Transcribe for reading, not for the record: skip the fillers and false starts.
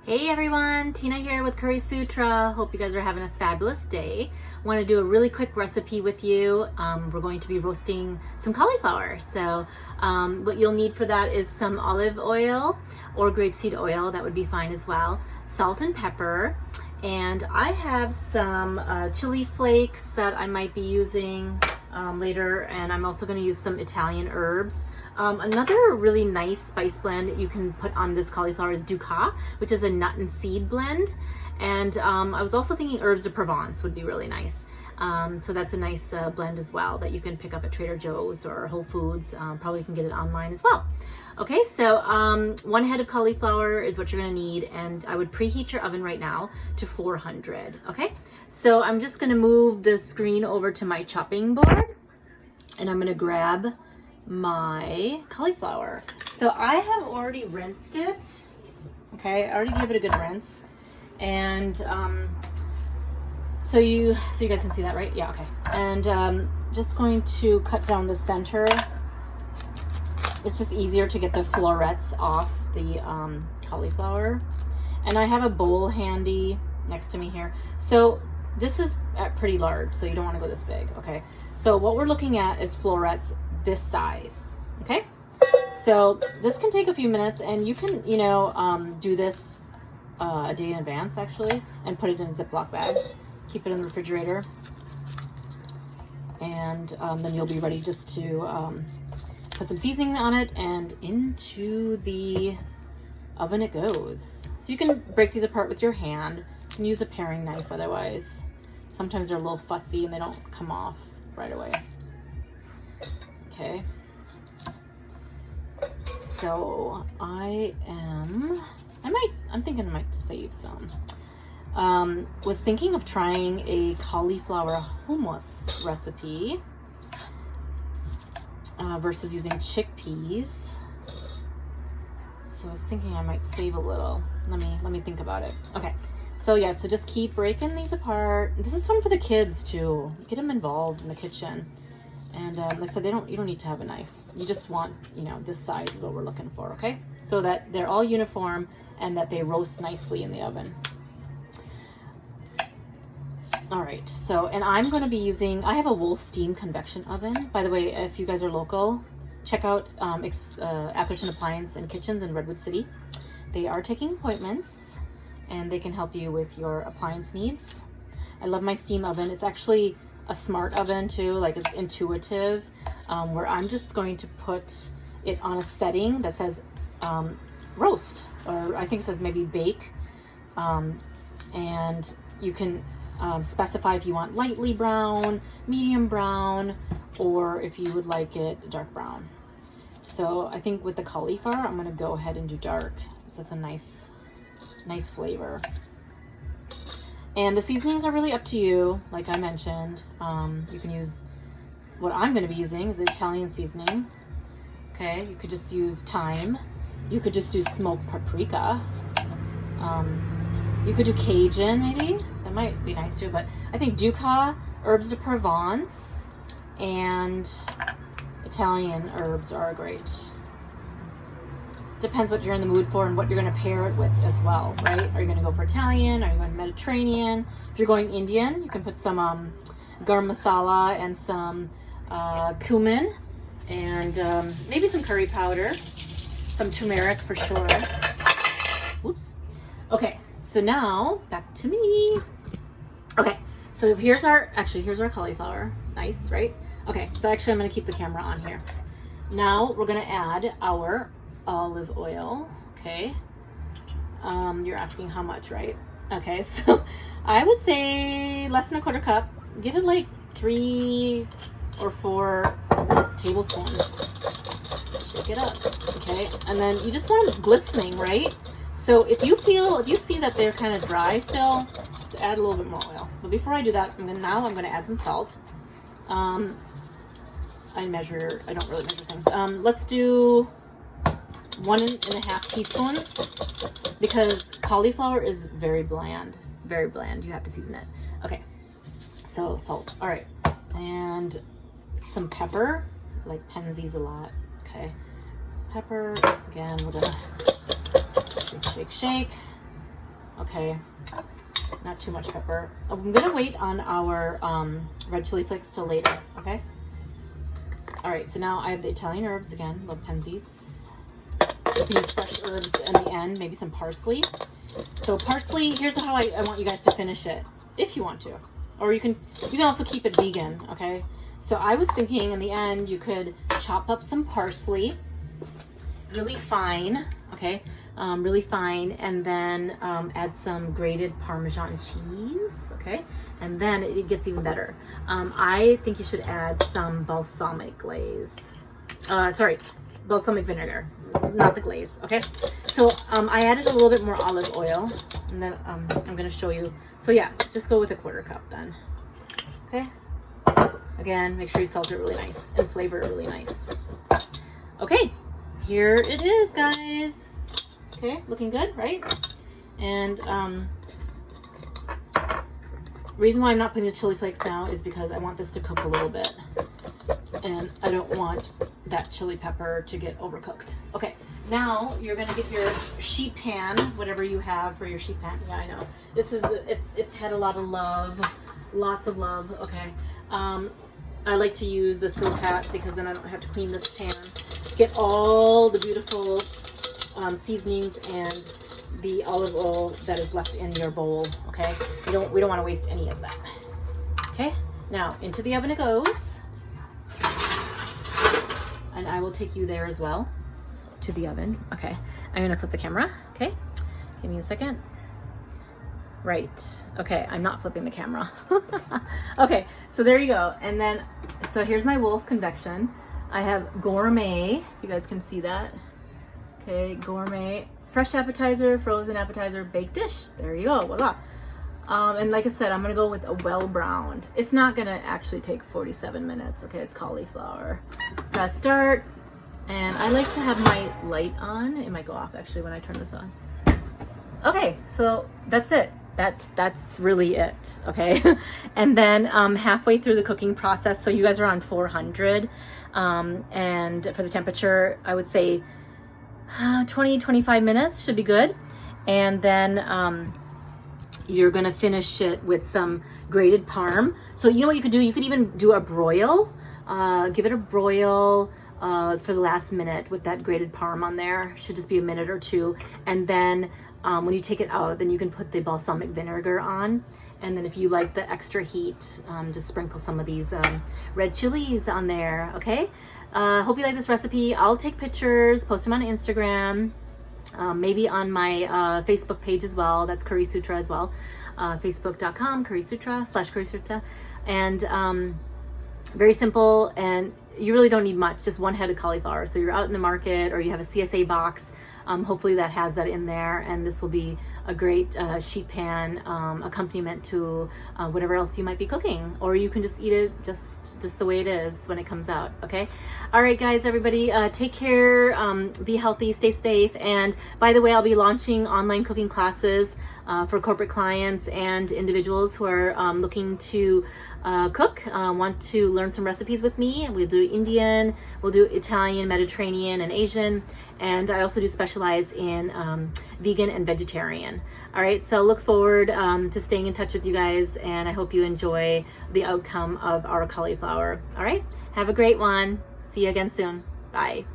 Hey everyone, Tina here with Currysutra. Hope you guys are having a fabulous day. Want to do a really quick recipe with you. We're going to be roasting some cauliflower. So what you'll need for that is some olive oil or grapeseed oil, that would be fine as well. Salt and pepper. And I have some chili flakes that I might be using later, and I'm also going to use some Italian herbs. Another really nice spice blend that you can put on this cauliflower is dukkha, which is a nut and seed blend. And I was also thinking herbs de Provence would be really nice. So that's a nice blend as well that you can pick up at Trader Joe's or Whole Foods. Probably can get it online as well. Okay, so 1 head of cauliflower is what you're gonna need, and I would preheat your oven right now to 400, okay? So I'm just gonna move the screen over to my chopping board, and I'm gonna grab my cauliflower. So I have already rinsed it, okay? I already gave it a good rinse, and so you guys can see that, right? Yeah, okay. And just going to cut down the center. It's just easier to get the florets off the cauliflower. And I have a bowl handy next to me here. So this is pretty large, so you don't want to go this big, okay? So what we're looking at is florets this size, okay? So this can take a few minutes, and you can, do this a day in advance, actually, and put it in a Ziploc bag. Keep it in the refrigerator. And then you'll be ready just to put some seasoning on it, and into the oven it goes. So you can break these apart with your hand. You can use a paring knife otherwise. Sometimes they're a little fussy and they don't come off right away. Okay. So I'm thinking I might save some. Was thinking of trying a cauliflower hummus recipe versus using chickpeas. So I was thinking I might save a little. Let me think about it. Okay. So yeah, so just keep breaking these apart. This is fun for the kids too. Get them involved in the kitchen. And like I said, you don't need to have a knife. You just want, this size is what we're looking for, okay? So that they're all uniform and that they roast nicely in the oven. All right, so, and I'm going to be using, I have a Wolf steam convection oven. By the way, if you guys are local, check out Atherton Appliance and Kitchens in Redwood City. They are taking appointments, and they can help you with your appliance needs. I love my steam oven. It's actually a smart oven too, like it's intuitive, where I'm just going to put it on a setting that says roast, or I think it says maybe bake, and you can specify if you want lightly brown, medium brown, or if you would like it dark brown. So I think with the cauliflower, I'm going to go ahead and do dark. So it's a nice flavor. And the seasonings are really up to you, like I mentioned. You can use, what I'm going to be using is Italian seasoning. Okay, you could just use thyme. You could just do smoked paprika. You could do Cajun maybe. That might be nice too, but I think dukkha, herbs de Provence, and Italian herbs are great. Depends what you're in the mood for and what you're going to pair it with as well, right? Are you going to go for Italian? Are you going Mediterranean? If you're going Indian, you can put some garam masala and some cumin, and maybe some curry powder, some turmeric for sure. Whoops. Okay, so now back to me. Okay, so here's our cauliflower. Nice, right? Okay, so actually I'm going to keep the camera on here. Now we're going to add our olive oil. Okay, you're asking how much, right? Okay, so I would say less than a quarter cup. Give it like 3 or 4 tablespoons. Shake it up. Okay, and then you just want them glistening, right? So if you see that they're kind of dry still, just add a little bit more oil. But before I do that, I'm gonna add some salt. I don't really measure things. Let's do 1.5 teaspoons, because cauliflower is very bland. Very bland. You have to season it. Okay, so salt. All right, and some pepper. I like Penzeys a lot. Okay, pepper. Again, we're gonna shake. okay? Not too much pepper. I'm gonna wait on our red chili flakes till later, okay? All right, so now I have the Italian herbs again, little pensies. You can use fresh herbs in the end, maybe some parsley. So parsley, here's how I want you guys to finish it, if you want to. Or you can also keep it vegan, okay? So I was thinking in the end you could chop up some parsley really fine, okay? Really fine, and then add some grated Parmesan cheese, okay? And then it gets even better. I think you should add some balsamic glaze. Balsamic vinegar, not the glaze, okay? So I added a little bit more olive oil, and then I'm gonna show you. So yeah, just go with a 1/4 cup then, okay? Again, make sure you salt it really nice and flavor it really nice. Okay, here it is, guys. Okay, looking good, right? And reason why I'm not putting the chili flakes now is because I want this to cook a little bit, and I don't want that chili pepper to get overcooked. Okay, now you're gonna get your sheet pan, whatever you have for your sheet pan. Yeah, I know. This is it's had a lot of love, lots of love. Okay, I like to use the Silpat because then I don't have to clean this pan. Get all the beautiful seasonings and the olive oil that is left in your bowl, okay? We don't want to waste any of that. Okay, now into the oven it goes, and I will take you there as well to the oven. Okay, I'm gonna flip the camera. Okay, give me a second. Right, okay, I'm not flipping the camera. Okay, so there you go. And then, so here's my wolf convection. I have gourmet, if you guys can see that. Okay, gourmet, fresh appetizer, frozen appetizer, baked dish. There you go, voila. And like I said, I'm gonna go with a well-browned. It's not gonna actually take 47 minutes, okay? It's cauliflower. Press start, and I like to have my light on. It might go off actually when I turn this on. Okay, so that's it. That's really it, okay? And then halfway through the cooking process, so you guys are on 400, and for the temperature, I would say 20-25 minutes should be good. And then you're gonna finish it with some grated parm. So you know what you could do? You could even do a broil. Give it a broil for the last minute with that grated parm on there. Should just be a minute or two. And then when you take it out, then you can put the balsamic vinegar on. And then if you like the extra heat, just sprinkle some of these red chilies on there, okay? Hope you like this recipe. I'll take pictures, post them on Instagram, maybe on my Facebook page as well. That's Currysutra as well. Facebook.com, Currysutra/Currysutra. And very simple, and you really don't need much, just one head of cauliflower. So you're out in the market or you have a CSA box, hopefully that has that in there, and this will be a great sheet pan accompaniment to whatever else you might be cooking, or you can just eat it just the way it is when it comes out, okay? All right, guys, everybody, take care, be healthy, stay safe, and by the way, I'll be launching online cooking classes for corporate clients and individuals who are looking to cook, want to learn some recipes with me. We'll do Indian, we'll do Italian, Mediterranean, and Asian, and I also do specialize in vegan and vegetarian. All right, so look forward to staying in touch with you guys, and I hope you enjoy the outcome of our cauliflower. All right, have a great one. See you again soon. Bye.